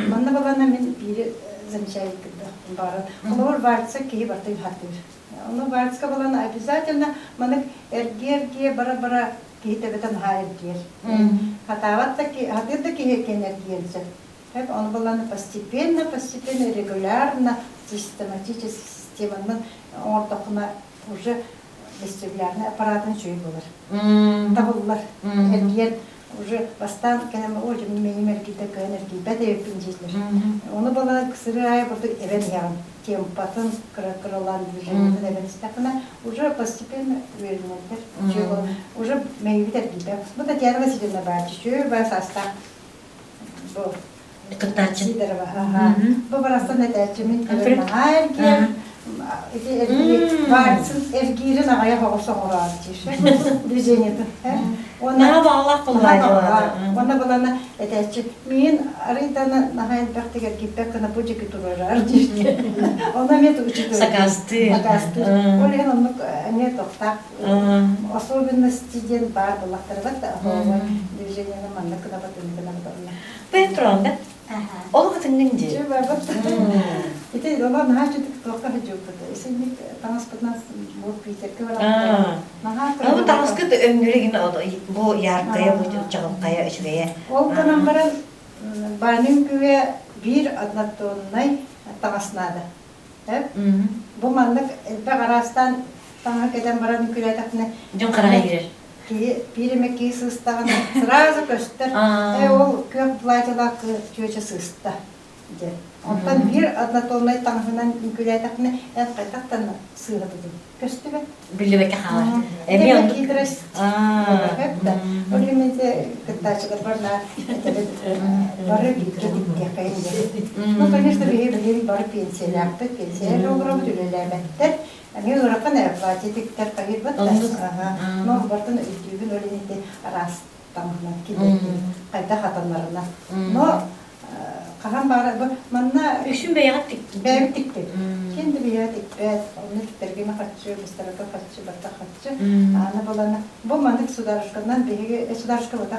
Манна балана мен бири замечательно бары. Олар вальса кей бартын хатыр. Оны вальска баланы обязательно маны эрге бара-бара кейтебетен хайыр. Хатаватта ки хатырда ки екен эргерсе. Хеп оны баланы постепенно, регулярно, систематически системаның ортақына уже вестибулярный аппаратын жүй болар. Табылар. Эргер уже бастан кенеме ожим менимер ките энергии беде пинжитлер. Оны бала кысырай барды эвен ян темпатын крылан движение эвен стакана уже постепенно вернуться. Уже мейвитер гибе. Bu da diğer vesileyle başlıyor ve sastaq bu Кытачы. Bu barasta ne tercümin her yer Ergirin ağaya hoğusa hoğurar düzeniydi. Ona bağlaq bulmaydı. Ona balana eterçi. Min arıydana nahayın bəxtigar gibbəkana bu ciki dururar. Ona met uçudu. Sakastı. Oleğen onu ne toxtaq. Особенностиден бар bulaqtары bat da düzeniyini manlıkına batınlıkına batınlıkına. Petronda. Ол кытыңныңжы. Это лама нахачык тока хажукту. Эсенник транспортнан бу Питерге барам. Бу таскыт өңгөрегин бу яркая бу чагылкая ишвее. Ол канан баран барнын күе бир однотонный тагаснады. Бу маннык багарастан таңа кеден баран күле такны. Жон карага кирер. Пиреме сыстаган сразу көстөр. Ол көк платьялак чөчө сыста. Онтан бир однотонный таңынан күле такны кайтактан сыгыды. Көстүбө. Билебеке хала. Эми кидрес. Олименте кытачыгар барна. Бары битке кайынды. Ну, конечно, бир бары пенсиялакты, пенсия жолдору дүлелебеттер. Они уракан платитиктер кайыр бат. Но бартын үтүгүн олименте рас таңынан кидети. Кайда хатанларына. Но Kahan bara manna Üçün beyattı. Beyattı. Kendi beyattı. Onu tergime kaçıyor, müstaraka kaçıyor, batta kaçıyor. Ana balana bu mantık sudarışkandan biri sudarışka bata.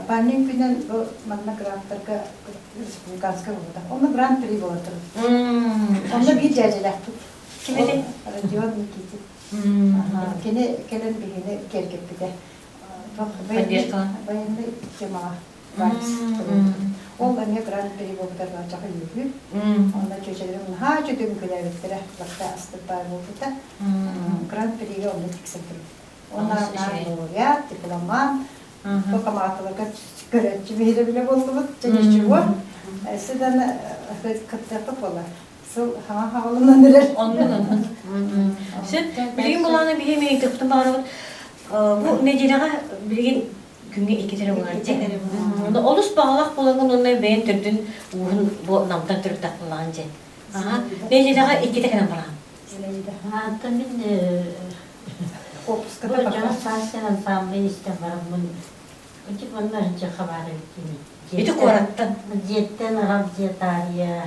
Banning günden bu manna grantlarga respublikanska bata. Onu grant pri bata. Onu bir cacılaktı. Kimedi? Radyo Nikiti. Kene kelen birine gergep bir de. Поддержка. Bayında cemaat. Ол да мне грант перевода жака юрү. Анда чөчөлөрүн ха чөтүн көлөбүттер, бакта астыпай болду. Грант перевода тиксентир. Онда я дипломат, токаматылыга көрөчү бире биле болду, жөнөчү бор. Сидан каттап бола. Сол хавалынан нелер. Оннун. Sen bilgin bulana bir hemen tıktım bana bu necelere bilgin günge iki tane var diye. Onda olus bağlak bulanın onunla ben türdün bu namdan türk takılanca. Aha necelere iki tane var. Tabii bu canı sansen ansambli işte var bunun. Çünkü bunlar önce haber ettiğini. Bir de korattın. Jetten Rabziye tarihe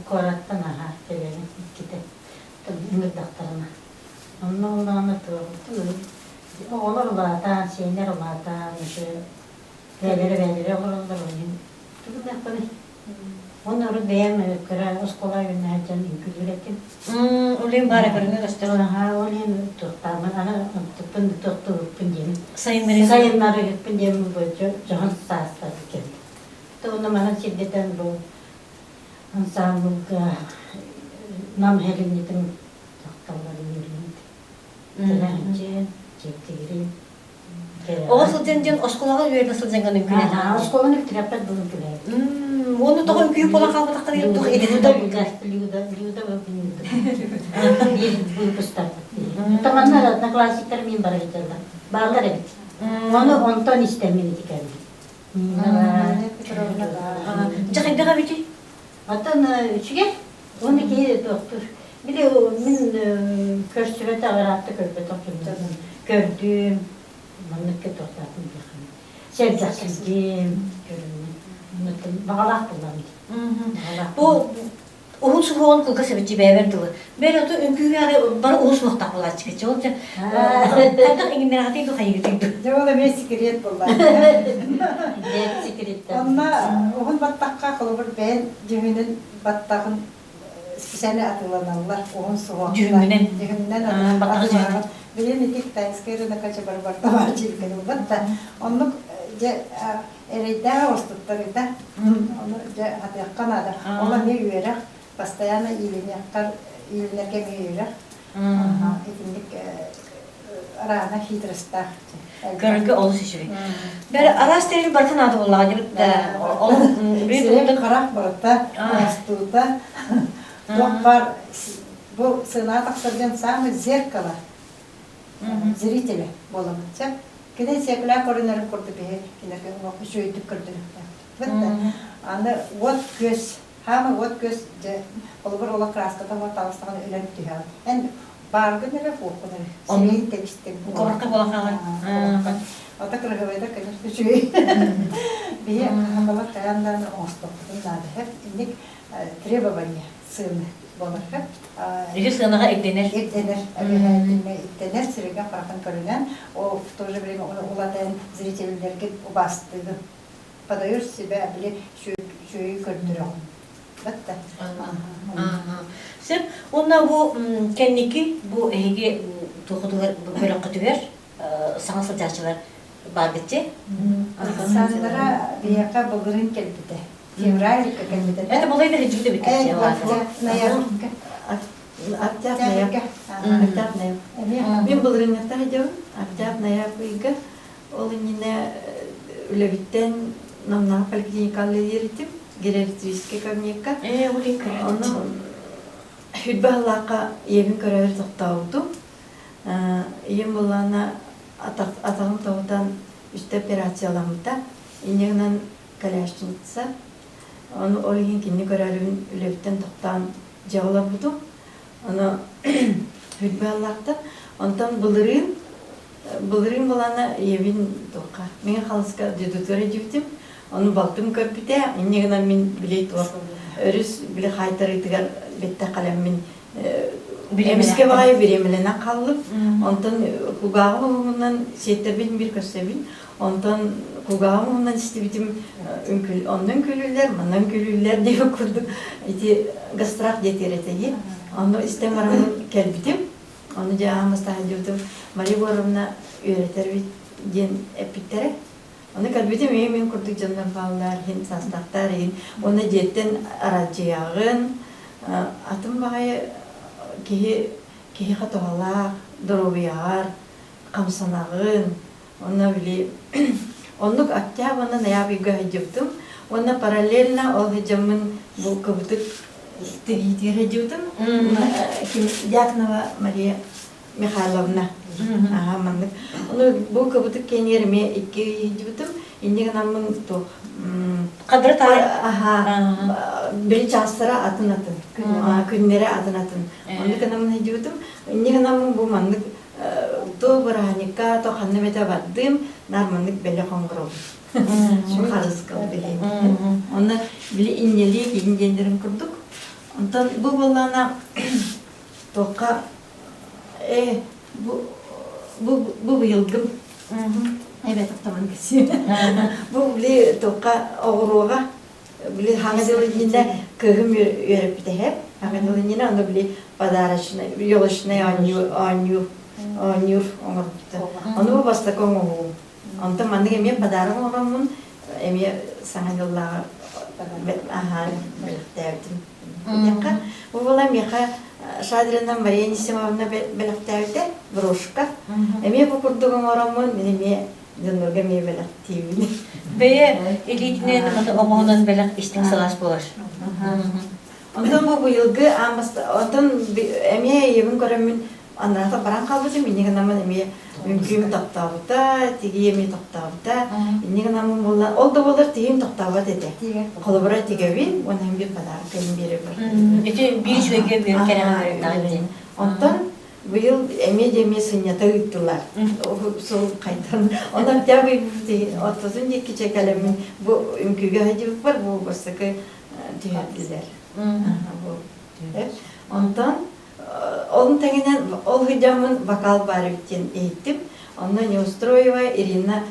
korattın aha bebeğin gitti. Tabii doktoruna. Onu anlatıyordu. Olur da ta şeyler var ta şu veleri olur oyun. Tabii ne yapalım? Onları beğenmiyor. Kıra oskola yöneleceğim ülkelerim. Olayım bari görünüyor işte. Ha olayım tutamam. Ana tupun tuttu pinjem. Sayın Meriz. Sayınları pinjem bu jahan sasta diken. To ona mana şiddetten bu ansambul nam helinitin taktaları yürüyün. Terenci, çektiğiri. O sılcan oskolaga yöre nasıl cengan mümkün Ha, eder. oskolanı bitirapta bulun kule. Onu da küyüp olan kalma taktar yaptık edin. Liuda bu pustak. Tamanlar da klasikler min bara gitarda. Bağlar evet. Onu ondan istemini dikerdi. Cakın daga biti. Atan üçge 12 doktor. Bir de min körsüvete ağırattı körpe doktorundan. Gördüm. Manlık doktorladım yakın. Sevdaksızdım. Bağlak kullandı. Bu Uhun suhuğun kılga sebeci beğendiler. Ben otu önküyü yani bana uhun suhuğun takılar çıkıcı. Onun için hatta enginler hataydı hayırlıydı. Жабала бе секрет булла. Dert sikretten. Онна огун баттакка кылыбыр бен жүгүнүн баттагын специально атыланалар огун суга. Жүгүнүнен. Жүгүнүнен Баттагы атыланалар. Билем итик тайскерина кача бар бар жиркен батта. Онну же эрейда остуттарыда. Onu je hatyakkana da. Ola ne yürek постоянно иленерге мейрек. Этинdik arana hidrasta. Görünkü olus işi. Ben aras terimi baratan adı vallahi da onun bir Сирек карак барта, астута. Док бар bu сына таксырдан самый зеркало. Зрители боламытса. Кеден секля көрүнөр көрдү бе, кинеке шөйдүп көрдү. Бетте. Аны вот көз, хамы вот көз же олбор ола краската бар талыстаган өйлөнүп түйөр. Эн баргы нере фокуна. Сирек текстин. korku bolakalar. Ата кыргыбайда, конечно, шөй. Бие хамалар каяндан остуктун дады. Хеп индик требования сыны болар хеп. Ege sığınağa eklenir. Иттенер сиреге каракан көрүнөн, о в то же время улатан зрительдерге убастыгы. Подаешь себя биле шөй көрдүрөм. Бетте. Sen onda bu kendiki bu ege tokudular böyle kötüler sana sıcakçılar var gitçe. Сандра бияка булгырын келбите. Февралька келбите. Это было это hıcıkta bir kötü var. Ноябрька. Октябрь. Мен булрыңата жабын. Октябрь ноябрьга ол ине үлебиттен намна поликлиникаллы еритим. Гериатрический кабинетка. Улин Оны хүтбаллака ебин көрөр токтоолду. Ем булана атагым тоотан үстө операцияламыта. Инегнен коляшчница. Оны олигин кинни көрөрүн үлебиттен токтан жаулар буду. Оны хүтбаллакта онтан булырын булана ебин тока. Мен халыска дедутора жибтим. Onu baktım körpüte, innegenen min bileyt var. Örüs bile haytarıydıgar bette kalem min emiske bağay biremilene kallıp. Ondan kugağımından şeyterbin bir köstebin. Ondan kugağımından işte bitim ondan külüller, mandan külüller diye kurduk. İti gastrak yetereteyi. Onu istemeramın kelbitim. Onu cağımız tahadiyordum. Mari borumna öğreter bir gen epittere. Оны кәлбеті мен күрдік жандар балалар, хин састақтар, оны жеттен араджиягын, атын бағай кеге қатуғалақ, дұрубияғар, қамсанағын, оны біле, онлық октябрьны ноябрьга хеджептім, оны параллельно ол хеджемін бұл көбітік тегейтер хеджептім, Дякнова Мария Михайловна. Мандык. Оны бұл көбітік кенеріме 2 хеджептім, иннеген амын тоқ. Қадыры тары? Бір частыра атын, күннері атын. Оны кенамын хеджептім, иннеген амын бұл мандык то бұрағанекка, то қаннымета баддым, нармандық бәлі қоңғырау. Шын қарыз қалды. Оны білі иннелі кейіндендерін күрдік. Онтан бұл болғана тоққа бұл бұйылгім. Әбет ақтаман кесі. Бұл білі тоққа оғыруға білі хаңызылынында көгім өріп бітәхеп. Хаңызылынында оны білі падарашына, yolışına anıyor оңырыпты. Оны бұл бастық оңығы. Онтан мандық әме падарым оғамын, әме саңа жыллаға біліктәвдім. Бұл бола меқа Шадрина Мария Несимовна біліктәвді, брошка. Әме бұл күрдігім орамын, мен әме дұнырға ме біліктәвді. Бәйе элитінен оғығынан бәлік іштің салас болар. Ondan bu yılgı ondan emeğe yemin göremün anlarda baran kalbıcım inne naman emeğe mümkün taktavda tigi yemeğe taktavda inne naman bolla oldu bolar tigim taktavda dedi. Kolabora tigevi onun bir kadar kelim biri var. Ete bir şöyle bir kere ondan bu yıl emeğe yemeğe sünnete gittiler. Sol kaytan. Ondan tabi 32 çekalemin bu mümkün hacı var bu başka diyorlar. Ondan onun tenginen ol hıcamın vakal bari bitten eğittim. Ondan Neustroyeva Irina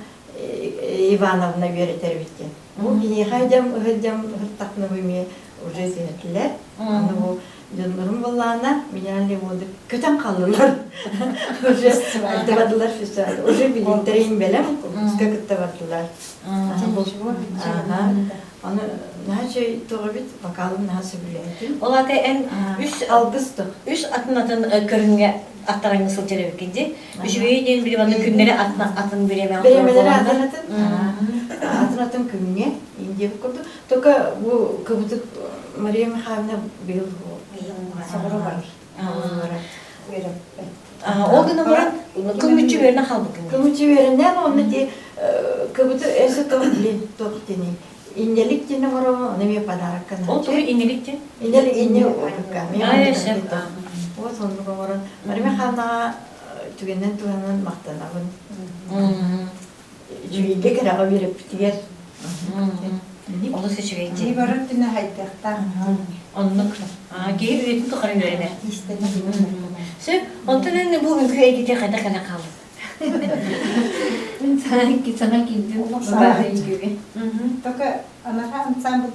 Ivanovna öğretir bitten. Bu yine hıcam hırtakını bölmeye уже ettiler. Onu bu canlarım vallahi mineralli oldu. Köten kalırlar. Уже tıvadılar festival. Уже bilintireyim belem. Sıkı tıvadılar. Onu nece doğrubit bakalım nasıl bileydim. Ola da en üç atın körünge atlarını sılçere bükünce. Üç beyin bir bana günleri atın biremen. Biremeleri atın kümüne indiye kurdu. Toka bu kabutuk Maria Mihaylovna bil bu. Sabırı var. O gün ama kımıçı verine halbuki. Kımıçı verinden onu diye kabutuk esi top deni. İnnelik deni var ama ne mi padarak kan. O tabii innelik de. İnne orka. Ay şef. O sonra var. Maria Mihaylovna tügenden maktanağın. Çünkü kerağı verip diğer. Onu seçeceğiz. İyi barıp dine haydakta. Onluk. Geyip üretim tukarın görene. İstedim. Ondan bu ülke edite kadar kadar kaldı. Sana gittim. Gibi. Toka anara ensemble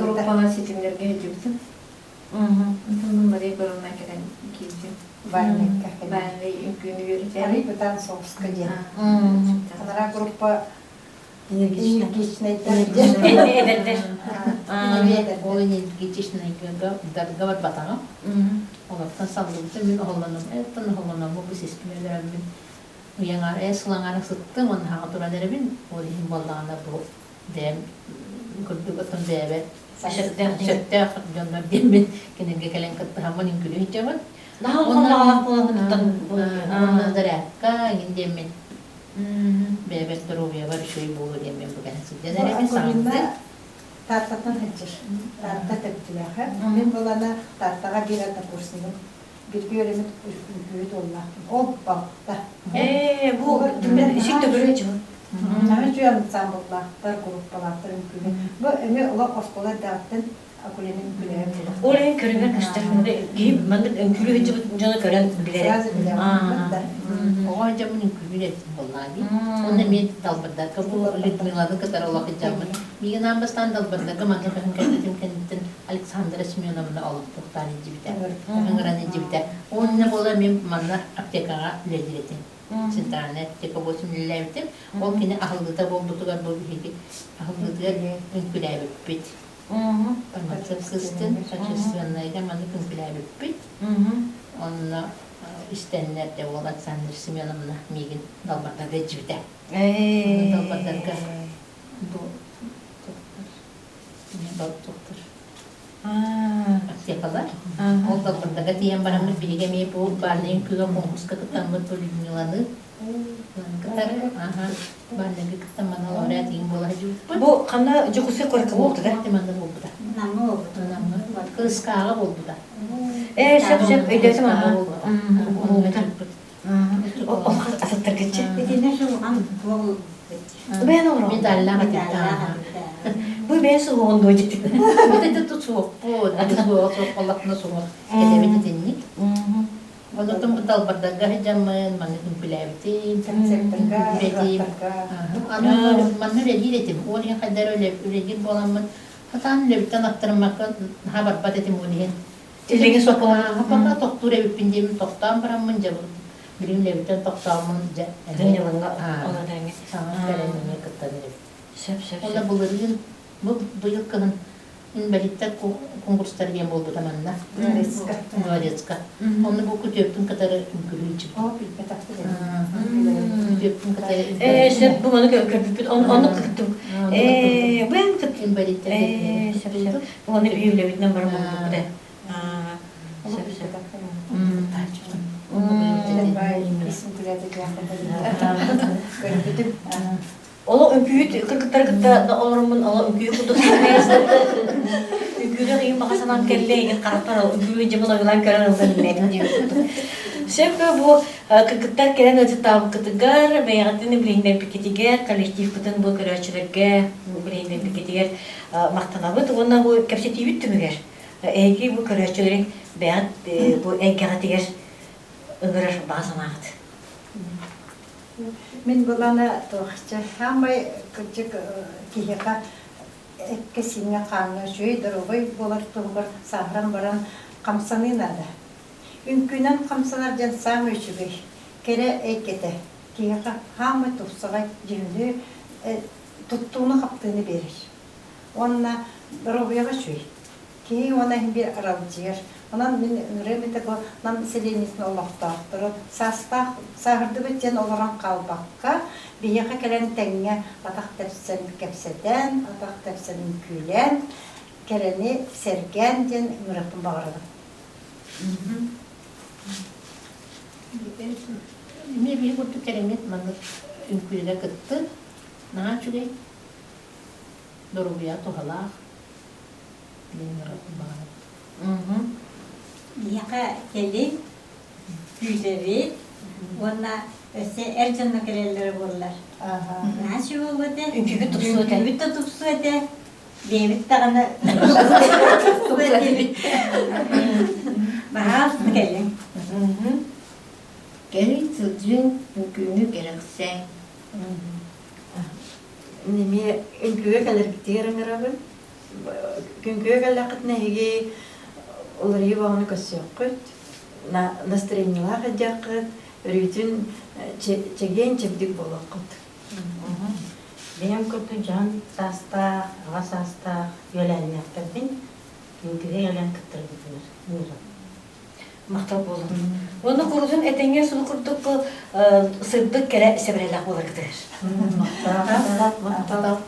Grupa seçimlerine gittim. Bunları görmek kadar gittim. Ben de yükünü göreceğim. Ari budan soğuska diye. Anara grupa Enerjisine. Ederler. O geçişine darga var batana. Ondan sallıktım ben oğlanım. Etten oğlanım bu sistemler ben uyangar eslangar sıktım onun hatıra derebin o dihim ballağına bu dem kurdukatın debe şette canlar demin kendine gelen katı hamon ingülü hiçamın Daha Allah ondan da rekka demin bebek duruyor var şey bu demin bu kadar sıcak derebin sandı tartatan hacır. Tarta teptiler. Ben bulana tartaga bir ata kursunum. Bir görümü büyüdü Allah. Hoppa. Bu ışık da böyle çıkıyor. Nami tuyan sambutla, tar gruppalar, tar mümkün. Bu emi ola oskola dağıttın, akulenin mümkün. Oraya körüne kıştırında giyip mandık önkülü hıcı canı kören bilerek. Yazı bile var. o hacamın ingülü ettim vallahi. Onda mi dalbada kabu litmiladı kadar Allah hacamın. Bir nambastan dalbada kamanca ben kendim Alexandra Semyonovna alıp tuhtani cibite. Angran cibite. Onunla bola mi manna aptekara lediretin. Центральная аптека 8 лилевтим. Ол кини ахылгыта болдутугар бу биһиги. Ахылгытыгар күнкүләбиппит. Фармацевтистин, качественныйда маны күнкүләбиппит. Онна истеннерде ол Александр Семеновна мигин далбардага жибде. Далбардарга доктор. Аптекалар. Ол далбардага тиен барамын бириге ме бу барлыгын күгө конкурска кытаммыт бу Людмиланы. Барлыгы кытаммана лауреат деген бола жибиппит. Бу кана жукусы көркө болду да. Тиманда болду да. Намы олду. Кыскага болду да. Сеп өйдөтүм ага. Ол ататтыргычы. Бетине шулган бол. Бен ору. Медаллага Бу Бу бен сугон дойдит. Это тут суок. Вот, это суок, коллапна суок. Это ведь денник. Олотом далбардага жамын, маныкын билебитин. Манны редилетим. Ол я хадар редил боламын. Хатан лебитен аттырмакка хабар батетим онен. Тилеге сокола. Хапака токтур эбипиндем токтан барамын жабыр. Билим лебитен токтамын. Дөньяланга оладаңы. Саңа келенне кыттаны. Сеп. Ола булырын бу быйыл кыгын инвалидтер конкурстарга болду таманна. Дворецка. Оны бу көтөптүн катары күрүнчү. Көтөптүн катары. Сеп бу маны көрүп оны кыттым. Бен кыт Инвалидтер. сеп. Бу аны бийлебитнен бар болду да. Сеп. Ола үкүйүт кыргыттар кытта олорумун ола үкүйү кудук сэмээс. Үкүйүлөр ийин багасанан келле эгин карактар үкүйү жымын ойлан көрөн ылдан нерин деп. Сеп бу кыргыттар келен өтү табы кытыгар, бэягатын билинден пикетигер, коллектив кытын бу көрөчүлөргө билинден пикетигер мактанабыт. Онна бу кепсетибит түмүгер. Эги бу көрөчүлөрүн бэят бу эггагатигер ыгырар багасанагыт. Мен булана тоқча хамай кычык киһека эккесине каңы жүй дөрөй болар тугар сахран баран камсанына да. Үнкүнен камсанар жан сам өчүгөй. Кере экете. Киһека хамай тусага жинде туттуны хаптыны бериш. Онна дөрөйга жүй. Ки она бир арабжер. Онан мен үремете го нам селенисин олоқтақтырып, састақ сағырды беттен оларан қалбаққа, бейеға келен тәңе атақ тәпсен кәпсетен, атақ тәпсен күйлен, керені серген ден үректің бағырады. Мен бир көттү керемет маны үнкүлгө кытты. Наа чугай. Дорубия тухала. Мен ратын бар. Яка келip güzeli. Ona ercanna kerelleri bollar. Nasıl oldu? Үкүйү туксу өтө. Ünkü tutupsu ete. Devit tağını. Bahar gelin. Гэрий зүрийн үгүйнү гэрэгсэн. Ними үгүйг алергитэрэнэрэгэн. Үгүйг алакытнэги олривааны көсөккөт. Настроениялар жакыт, үрүтүн чеген чебдик болоккот. Benim kötü can sasta, hava sasta, yölenmektedim. Çünkü de yölen kıttırdılar. Мактап болду. Оны курдун этеңге суу курдук сырдык кере себрелак болар кытыр. Mata,